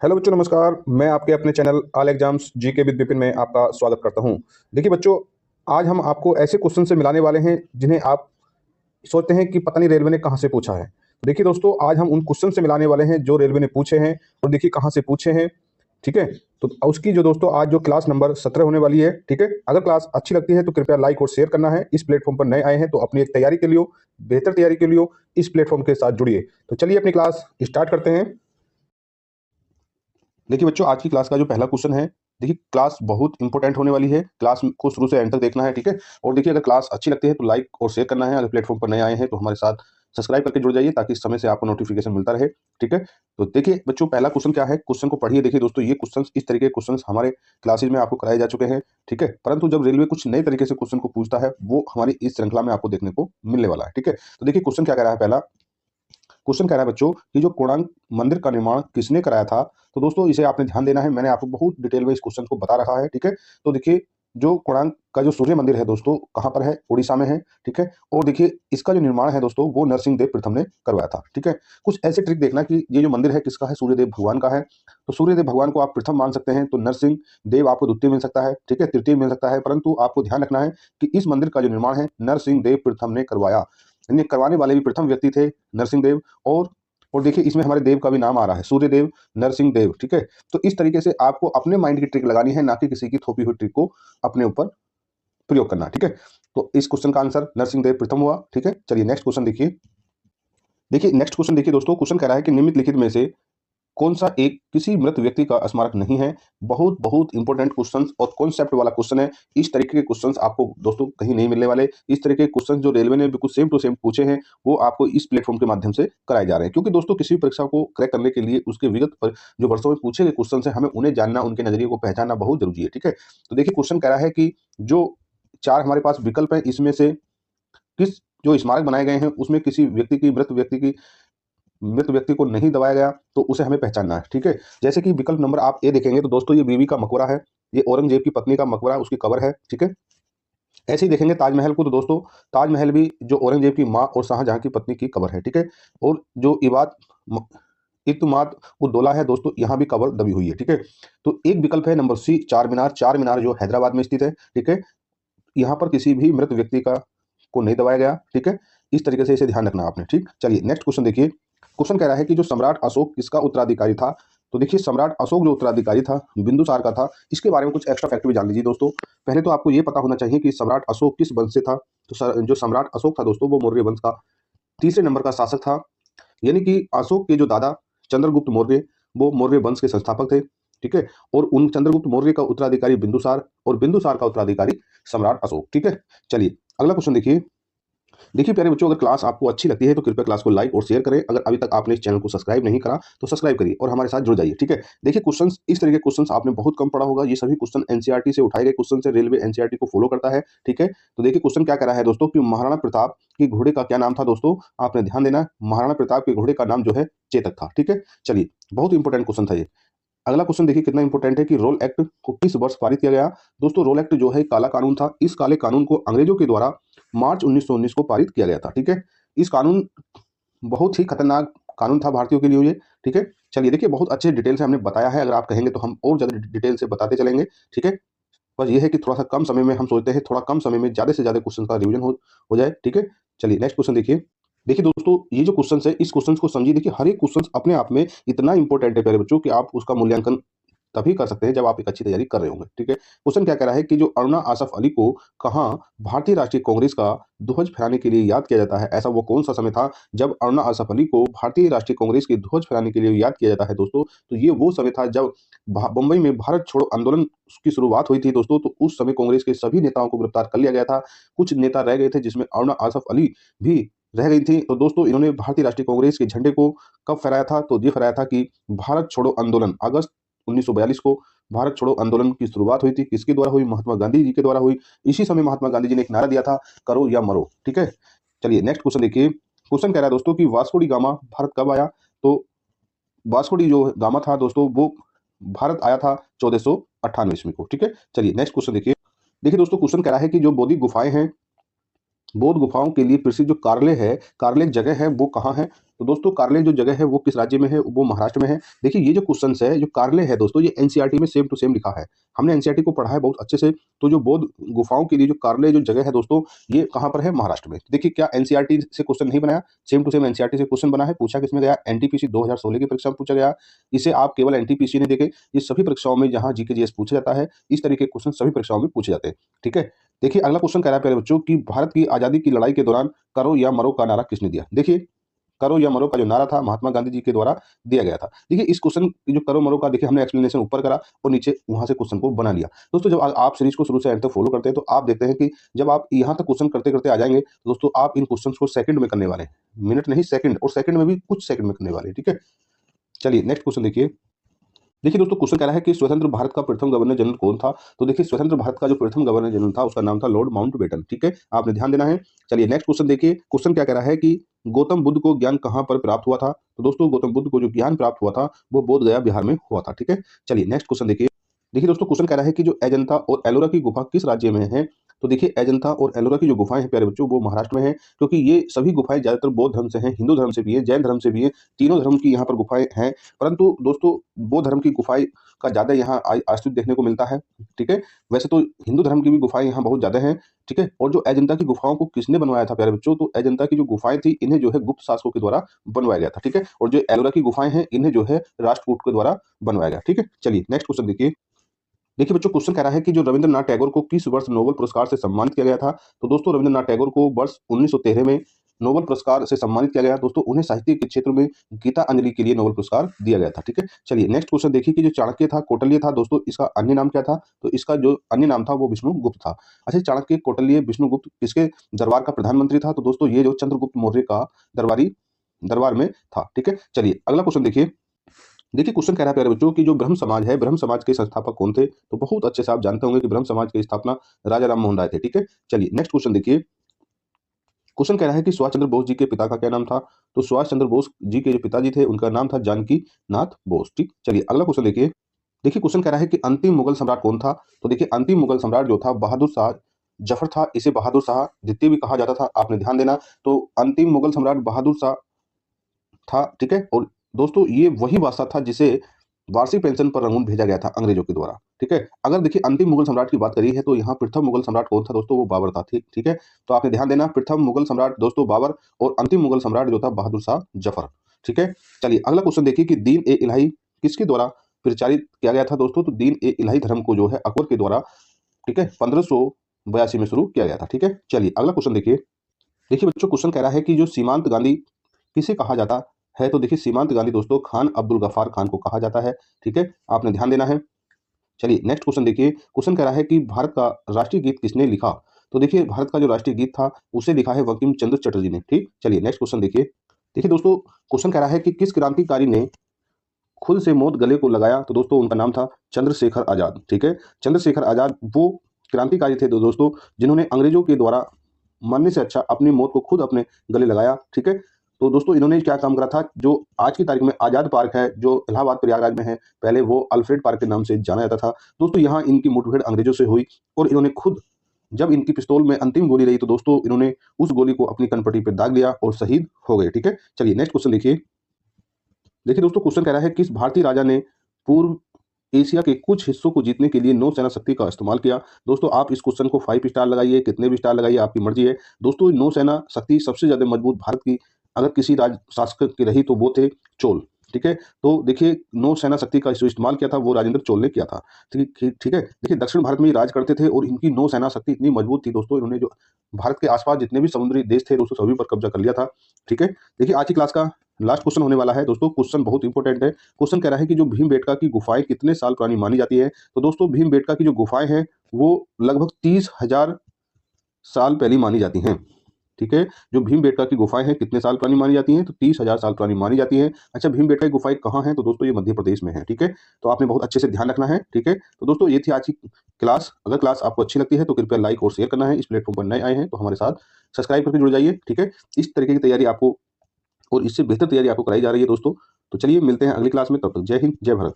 Hello बच्चों, नमस्कार। मैं आपके अपने channel all exams GK with Vipin में आपका स्वागत करता हूं। देखिए बच्चों, आज हम आपको ऐसे क्वेश्चन से मिलाने वाले हैं जिन्हें आप सोचते हैं कि पता नहीं रेलवे ने कहां से पूछा है। तो देखिए दोस्तों, आज हम उन क्वेश्चन से मिलाने वाले हैं जो रेलवे ने पूछे हैं और देखिए कहां से पूछे हैं। ठीक है, तो उसकी जो दोस्तों आज जो क्लास नंबर 17 होने वाली है। ठीक है, अगर क्लास अच्छी लगती है तो कृपया लाइक और शेयर करना है। इस प्लेटफॉर्म पर नए आए हैं तो अपनी एक तैयारी के लिए, बेहतर तैयारी के लिए इस प्लेटफॉर्म के साथ जुड़िए। तो चलिए अपनी क्लास स्टार्ट करते हैं। देखिए बच्चों, आज की क्लास का जो पहला क्वेश्चन है, देखिए क्लास बहुत इंपॉर्टेंट होने वाली है। क्लास को शुरू से एंड तक देखना है। ठीक है, और देखिए अगर क्लास अच्छी लगती है तो लाइक और शेयर करना है। अगर प्लेटफॉर्म पर नए आए हैं तो हमारे साथ सब्सक्राइब करके जुड़ जाइए ताकि इस समय से आपको नोटिफिकेशन मिलता रहे। ठीक है, तो देखिए बच्चों, पहला क्वेश्चन क्या है, क्वेश्चन को पढ़िए। देखिए दोस्तों, ये क्वेश्चन इस तरीके के क्वेश्चन हमारे क्लासेज में आपको कराए जा चुके हैं। ठीक है, परंतु जब रेलवे कुछ नए तरीके से क्वेश्चन को पूछता है वो हमारी इस श्रृंखला में आपको देखने को मिलने वाला है। ठीक है, तो देखिए क्वेश्चन क्या कह रहा है। पहला क्वेश्चन कह रहा है बच्चों कि जो कोणार्क मंदिर का निर्माण किसने कराया था। तो दोस्तों इसे आपने ध्यान देना है, मैंने आपको बहुत डिटेल में इस क्वेश्चन को बता रखा है। ठीक है, तो देखिए जो कोणार्क का जो सूर्य मंदिर है दोस्तों, कहाँ पर है, उड़ीसा में है। ठीक है, और देखिए इसका जो निर्माण है दोस्तों वो नरसिंह देव प्रथम ने करवाया था। ठीक है, कुछ ऐसे ट्रिक देखना कि ये जो मंदिर है किसका है, सूर्यदेव भगवान का है। तो सूर्यदेव भगवान को आप प्रथम मान सकते हैं, तो नरसिंह देव आपको द्वितीय मिल सकता है। ठीक है, तृतीय मिल सकता है, परंतु आपको ध्यान रखना है कि इस मंदिर का जो निर्माण है नरसिंह देव प्रथम ने करवाया। यानी करवाने वाले भी प्रथम व्यक्ति थे नरसिंह देव। और देखिए इसमें हमारे देव का भी नाम आ रहा है, सूर्यदेव नरसिंह देव। ठीक है, तो इस तरीके से आपको अपने माइंड की ट्रिक लगानी है, ना कि किसी की थोपी हुई ट्रिक को अपने ऊपर प्रयोग करना। ठीक है, तो इस क्वेश्चन का आंसर नरसिंह देव प्रथम हुआ। ठीक है, चलिए नेक्स्ट क्वेश्चन देखिए। देखिए नेक्स्ट क्वेश्चन देखिए दोस्तों, क्वेश्चन कह रहा है कि निम्नलिखित में से कौन सा एक किसी मृत व्यक्ति का स्मारक नहीं है। बहुत बहुत इंपॉर्टेंट क्वेश्चन और कॉन्सेप्ट वाला क्वेश्चन है। इस तरीके के क्वेश्चंस आपको दोस्तों कहीं नहीं मिलने वाले। इस तरह के क्वेश्चन जो रेलवे ने बिल्कुल सेम टू सेम पूछे हैं वो आपको इस प्लेटफॉर्म के माध्यम से कराए जा रहे हैं, क्योंकि दोस्तों किसी भी परीक्षा को क्रैक करने के लिए उसके विगत पर जो वर्षों में पूछे गए क्वेश्चन है हमें उन्हें जानना, उनके नजरिए को पहचानना बहुत जरूरी है। ठीक है, तो देखिए क्वेश्चन कह रहा है कि जो चार हमारे पास विकल्प है इसमें से किस जो स्मारक बनाए गए हैं उसमें किसी व्यक्ति की मृत व्यक्ति को नहीं दबाया गया, तो उसे हमें पहचानना है। ठीक है, जैसे कि विकल्प नंबर आप ए देखेंगे तो दोस्तों ये बीवी का मकबरा है, ये औरंगजेब की पत्नी का मकबरा उसकी कब्र है। ठीक है, ऐसे ही देखेंगे ताजमहल को तो दोस्तों ताजमहल भी जो औरंगजेब की माँ और शाहजहां की पत्नी की कब्र है। ठीक है, और जो इत्माद उद्दौला है दोस्तों, यहाँ भी कब्र दबी हुई है। ठीक है, तो एक विकल्प है नंबर सी, चार मीनार। चार मीनार जो हैदराबाद में स्थित है। ठीक है, यहाँ पर किसी भी मृत व्यक्ति का को नहीं दबाया गया। ठीक है, इस तरीके से इसे ध्यान रखना आपने। ठीक, चलिए नेक्स्ट क्वेश्चन देखिए। क्वेश्चन कह रहा है कि जो सम्राट अशोक किसका उत्तराधिकारी था। तो देखिए सम्राट अशोक जो उत्तराधिकारी था बिंदुसार का था। इसके बारे में कुछ एक्स्ट्रा फैक्ट भी जान लीजिए दोस्तों। पहले तो आपको ये पता होना चाहिए कि सम्राट अशोक किस वंश से था। तो जो सम्राट अशोक था दोस्तों वो मौर्य वंश का तीसरे नंबर का शासक था। यानी कि अशोक के जो दादा चंद्रगुप्त मौर्य वो मौर्य वंश के संस्थापक थे। ठीक है, और उन चंद्रगुप्त मौर्य का उत्तराधिकारी बिंदुसार और बिंदुसार का उत्तराधिकारी सम्राट अशोक। ठीक है, चलिए अगला क्वेश्चन देखिए। देखिए प्यारे बच्चों, अगर क्लास आपको अच्छी लगती है तो कृपया क्लास को लाइक और शेयर करें। अगर अभी तक आपने इस चैनल को सब्सक्राइब नहीं करा तो सब्सक्राइब करिए और हमारे साथ जुड़ जाइए। ठीक है, देखिए क्वेश्चंस इस तरह के क्वेश्चंस आपने बहुत कम पढ़ा होगा। ये सभी क्वेश्चन एनसीईआरटी से उठाए गए क्वेश्चन है, रेलवे एनसीईआरटी को फॉलो करता है। ठीक है, तो देखिए क्वेश्चन क्या कह रहा है दोस्तों कि महाराणा प्रताप के घोड़े का क्या नाम था। दोस्तों आपने ध्यान देना, महाराणा प्रताप के घोड़े का नाम जो है चेतक था। ठीक है, चलिए बहुत इंपॉर्टेंट क्वेश्चन था ये। अगला क्वेश्चन देखिए कितना इंपॉर्टेंट है कि रोल एक्ट को किस वर्ष पारित किया गया। दोस्तों रोल एक्ट जो है काला कानून था। इस काले कानून को अंग्रेजों के द्वारा मार्च 1919 को पारित किया गया था। ठीक है, इस कानून बहुत ही खतरनाक कानून था भारतीयों के लिए ये। ठीक है, चलिए देखिए बहुत अच्छे डिटेल से हमने बताया है। अगर आप कहेंगे तो हम और ज्यादा डिटेल से बताते चलेंगे। ठीक है, बस ये है कि थोड़ा सा कम समय में हम सोचते हैं थोड़ा कम समय में ज्यादा से ज्यादा क्वेश्चन का रिवीजन हो जाए। ठीक है, चलिए नेक्स्ट क्वेश्चन देखिए। देखिए दोस्तों ये जो क्वेश्चन है इस क्वेश्चन को समझिए। देखिए हर एक क्वेश्चन अपने आप में इतना इंपॉर्टेंट है प्यारे बच्चों कि आप उसका मूल्यांकन तभी कर सकते हैं जब आप एक अच्छी तैयारी कर रहे होंगे। ठीक है, क्वेश्चन क्या कह रहा है कि जो अरुणा आसफ अली को कहाँ भारतीय राष्ट्रीय कांग्रेस का ध्वज फहराने के लिए याद किया जाता है। ऐसा वो कौन सा समय था जब अरुणा आसफ अली को भारतीय राष्ट्रीय कांग्रेस के ध्वज फहराने के लिए याद किया जाता है दोस्तों। तो ये वो समय था जब बम्बई में भारत छोड़ो आंदोलन की शुरुआत हुई थी दोस्तों। तो उस समय कांग्रेस के सभी नेताओं को गिरफ्तार कर लिया गया था। कुछ नेता रह गए थे जिसमें अरुणा आसफ अली भी रह गई थी। तो दोस्तों इन्होंने भारतीय राष्ट्रीय कांग्रेस के झंडे को कब फहराया था। तो ये फहराया था कि भारत छोड़ो आंदोलन अगस्त 1942 को भारत छोड़ो आंदोलन की शुरुआत हुई थी। किसके द्वारा हुई, महात्मा गांधी जी के द्वारा हुई। इसी समय महात्मा गांधी जी ने एक नारा दिया था, करो या मरो। ठीक है, चलिए नेक्स्ट क्वेश्चन देखिए। क्वेश्चन कह रहा है दोस्तों कि वास्को डी गामा भारत कब आया। तो वास्को डी जो गामा था दोस्तों वो भारत आया था 1498 ईस्वी को। ठीक है, चलिए नेक्स्ट क्वेश्चन देखिए। देखिए दोस्तों क्वेश्चन कह रहा है कि जो बौद्ध गुफाएं हैं, बौद्ध गुफाओं के लिए प्रसिद्ध जो कार्ले है, कार्ले जगह है वो कहाँ है। तो दोस्तों कार्ले जो जगह है वो किस राज्य में है? वो महाराष्ट्र में है। देखिए ये जो क्वेश्चंस है, जो कार्ले है दोस्तों, ये एनसीईआरटी में सेम टू सेम लिखा है। हमने एनसीईआरटी को पढ़ा है बहुत अच्छे से। तो जो बौद्ध गुफाओं के लिए जो कार्ले जो जगह है दोस्तों, ये कहाँ पर है? महाराष्ट्र में। देखिए क्या एनसीईआरटी से क्वेश्चन नहीं बनाया? सेम टू सेम एनसीईआरटी से क्वेश्चन बना है। पूछा किसमें गया? एनटीपीसी 2016 की परीक्षा में पूछा गया। इसे आप केवल एनटीपीसी नहीं देखे, ये सभी परीक्षाओं में जहाँ जीके जीएस पूछा जाता है, इस तरीके के क्वेश्चन सभी परीक्षाओं में पूछे जाते हैं। ठीक है। देखिए अगला क्वेश्चन कह रहा है प्यारे बच्चों कि भारत की आजादी की लड़ाई के दौरान करो या मरो का नारा किसने दिया? देखिए करो या मरो का जो नारा था महात्मा गांधी जी के द्वारा दिया गया था। देखिए इस क्वेश्चन जो करो मरो का, देखिए हमने एक्सप्लेनेशन ऊपर करा और नीचे वहां से क्वेश्चन को बना लिया। दोस्तों जब आप सीरीज को शुरू से एंड तक फॉलो करते हैं तो आप देखते हैं कि जब आप यहाँ तक क्वेश्चन करते करते आ जाएंगे तो दोस्तों आप इन क्वेश्चन को सेकंड में करने वाले हैं, मिनट नहीं सेकंड, और सेकंड में भी कुछ सेकंड में करने वाले हैं। ठीक है। चलिए नेक्स्ट क्वेश्चन देखिए। देखिए दोस्तों क्वेश्चन कह रहा है कि स्वतंत्र भारत का प्रथम गवर्नर जनरल कौन था? तो देखिए स्वतंत्र भारत का जो प्रथम गवर्नर जनरल था उसका नाम था लॉर्ड माउंटबेटन। ठीक है, आपने ध्यान देना है। चलिए नेक्स्ट क्वेश्चन देखिए। क्वेश्चन क्या कह रहा है कि गौतम बुद्ध को ज्ञान कहाँ पर प्राप्त हुआ था? तो दोस्तों गौतम बुद्ध को जो ज्ञान प्राप्त हुआ था वो बोध गया बिहार में हुआ था। ठीक है। चलिए नेक्स्ट क्वेश्चन देखिए। देखिए दोस्तों क्वेश्चन कह रहा है कि जो अजंता और एलोरा की गुफा किस राज्य में है? तो देखिए अजंता और एलोरा की जो गुफाएं हैं प्यारे बच्चों, वो महाराष्ट्र में है, क्योंकि ये सभी गुफाएं ज्यादातर बौद्ध धर्म से हैं, हिंदू धर्म से भी है, जैन धर्म से भी है, तीनों धर्म की यहाँ पर गुफाएं हैं। परंतु दोस्तों बौद्ध धर्म की गुफाएं का ज्यादा यहाँ अस्तित्व देखने को मिलता है। ठीक है। वैसे तो हिंदू धर्म की भी गुफाएं यहाँ बहुत ज्यादा हैं। ठीक है। और जो अजंता की गुफाओं को किसने बनवाया था प्यारे बच्चों? तो अजंता की जो गुफाएं थी इन्हें जो है गुप्त शासकों के द्वारा बनवाया गया था। ठीक है। और जो एलोरा की गुफाएं हैं इन्हें जो है राष्ट्रकूट के द्वारा बनवाया गया। ठीक है। चलिए नेक्स्ट क्वेश्चन देखिए। देखिए बच्चों क्वेश्चन कह रहा है कि जो रविंद्रनाथ टैगोर को किस वर्ष नोबेल पुरस्कार से सम्मानित किया गया था? तो दोस्तों रविंद्रनाथ टैगोर को वर्ष 1913 में नोबेल पुरस्कार से सम्मानित किया गया। दोस्तों उन्हें साहित्य के क्षेत्र में गीता अंजलि के लिए नोबेल पुरस्कार दिया गया था। ठीक है। चलिए नेक्स्ट क्वेश्चन देखिए कि जो चाणक्य था, कौटिल्य था, दोस्तों इसका अन्य नाम क्या था? तो इसका जो अन्य नाम था वो विष्णुगुप्त था। अच्छा, चाणक्य, कौटिल्य, विष्णुगुप्त किसके दरबार का प्रधानमंत्री था? तो दोस्तों ये जो चंद्रगुप्त मौर्य का दरबार में था। ठीक है। चलिए अगला क्वेश्चन देखिए। देखिए क्वेश्चन कह रहा है प्यारे बच्चों कि जो ब्रह्म समाज है, ब्रह्म समाज के संस्थापक कौन थे? तो बहुत अच्छे से आप जानते होंगे कि ब्रह्म समाज की स्थापना राजा राम मोहन राय थे। ठीक है। चलिए नेक्स्ट क्वेश्चन देखिए। क्वेश्चन कह रहा है कि सुभाष चंद्र बोस जी के पिता का क्या नाम था? तो सुभाष चंद्र बोस जी के जो पिताजी थे उनका नाम था जानकी नाथ बोस। ठीक। चलिए अगला क्वेश्चन देखिए। देखिए क्वेश्चन कह रहा है कि अंतिम मुगल सम्राट कौन था? तो देखिए अंतिम मुगल सम्राट जो था बहादुर शाह जफर था। इसे बहादुर शाह द्वितीय भी कहा जाता था, आपने ध्यान देना। तो अंतिम मुगल सम्राट बहादुर शाह था। ठीक है। और दोस्तों ये वही बादशाह था जिसे वार्षिक पेंशन पर रंगून भेजा गया था अंग्रेजों के द्वारा। ठीक है। अगर देखिए अंतिम मुगल सम्राट की बात करी है तो यहाँ प्रथम मुगल सम्राट कौन था दोस्तों? वो बाबर था। ठीक ठीक है। तो आपने ध्यान देना, प्रथम मुगल सम्राट दोस्तों बाबर, और अंतिम मुगल सम्राट जो था बहादुर शाह जफर। ठीक है। चलिए अगला क्वेश्चन देखिए कि दीन ए इलाही किसके द्वारा प्रचारित किया गया था दोस्तों? तो दीन ए इलाही धर्म को जो है अकबर के द्वारा, ठीक है, 1582 में शुरू किया गया था। ठीक है। चलिए अगला क्वेश्चन देखिए। देखिए बच्चों क्वेश्चन कह रहा है कि जो सीमांत गांधी किसे कहा जाता है? तो देखिए सीमांत गांधी दोस्तों खान अब्दुल गफ्फार खान को कहा जाता है। ठीक है। आपने ध्यान देना है। चलिए नेक्स्ट क्वेश्चन देखिए। क्वेश्चन कह रहा है कि भारत का राष्ट्रीय गीत किसने लिखा? तो देखिए भारत का जो राष्ट्रीय गीत था उसे लिखा है बंकिम चंद्र चटर्जी ने। ठीक। चलिए नेक्स्ट क्वेश्चन देखिए। देखिए दोस्तों क्वेश्चन कह रहा है कि किस क्रांतिकारी ने खुद से मौत गले को लगाया? तो दोस्तों उनका नाम था चंद्रशेखर आजाद। ठीक है। चंद्रशेखर आजाद वो क्रांतिकारी थे दोस्तों जिन्होंने अंग्रेजों के द्वारा मरने से अच्छा अपनी मौत को खुद अपने गले लगाया। ठीक है। तो दोस्तों इन्होंने क्या काम करा था? जो आज की तारीख में आजाद पार्क है जो इलाहाबाद प्रयागराज में है, पहले वो अल्फ्रेड पार्क के नाम से जाना जाता था। दोस्तों यहाँ इनकी मुठभेड़ अंग्रेजों से हुई और इन्होंने खुद, जब इनकी पिस्तौल में अंतिम गोली रही तो दोस्तों इन्होंने उस गोली को अपनी कनपटी पर दाग दिया और शहीद हो गए। ठीक है। चलिए नेक्स्ट क्वेश्चन देखिए। देखिए दोस्तों क्वेश्चन कह रहा है किस भारतीय राजा ने पूर्व एशिया के कुछ हिस्सों को जीतने के लिए नौसेना शक्ति का इस्तेमाल किया? दोस्तों आप इस क्वेश्चन को 5 स्टार लगाइए, कितने भी स्टार लगाइए, आपकी मर्जी है। दोस्तों नौसेना शक्ति सबसे ज्यादा मजबूत भारत की अगर किसी राज शासक की रही तो वो थे चोल। ठीक है। तो देखिए नौसेना शक्ति का जो इस्तेमाल किया था वो राजेंद्र चोल ने किया था। ठीक ठीक ठीक है। देखिए दक्षिण भारत में ये राज करते थे और इनकी नौसेना शक्ति इतनी मजबूत थी दोस्तों, इन्होंने जो भारत के आसपास जितने भी समुद्री देश थे दोस्तों सभी पर कब्जा कर लिया था। ठीक है। देखिए आज की क्लास का लास्ट क्वेश्चन होने वाला है दोस्तों। क्वेश्चन बहुत इंपॉर्टेंट है। क्वेश्चन कह रहा है कि जो भीमबेटका की गुफाएं कितने साल पुरानी मानी जाती है? तो दोस्तों भीमबेटका की जो गुफाएं हैं वो लगभग 30,000 साल पहले मानी जाती हैं। ठीक है। जो भीमबेटका की गुफाएं हैं कितने साल पुरानी मानी जाती हैं? तो 30,000 साल पुरानी मानी जाती हैं। अच्छा भीमबेटका की गुफाएं कहाँ हैं? तो दोस्तों ये मध्य प्रदेश में है। ठीक है। तो आपने बहुत अच्छे से ध्यान रखना है। ठीक है। तो दोस्तों ये थी आज की क्लास। अगर क्लास आपको अच्छी लगती है तो कृपया लाइक और शेयर करना है। इस प्लेटफॉर्म पर नए आए हैं तो हमारे साथ सब्सक्राइब करके जुड़ जाइए। ठीक है। इस तरीके की तैयारी आपको और इससे बेहतर तैयारी आपको कराई जा रही है दोस्तों। तो चलिए मिलते हैं अगली क्लास में, तब तक जय हिंद जय भारत।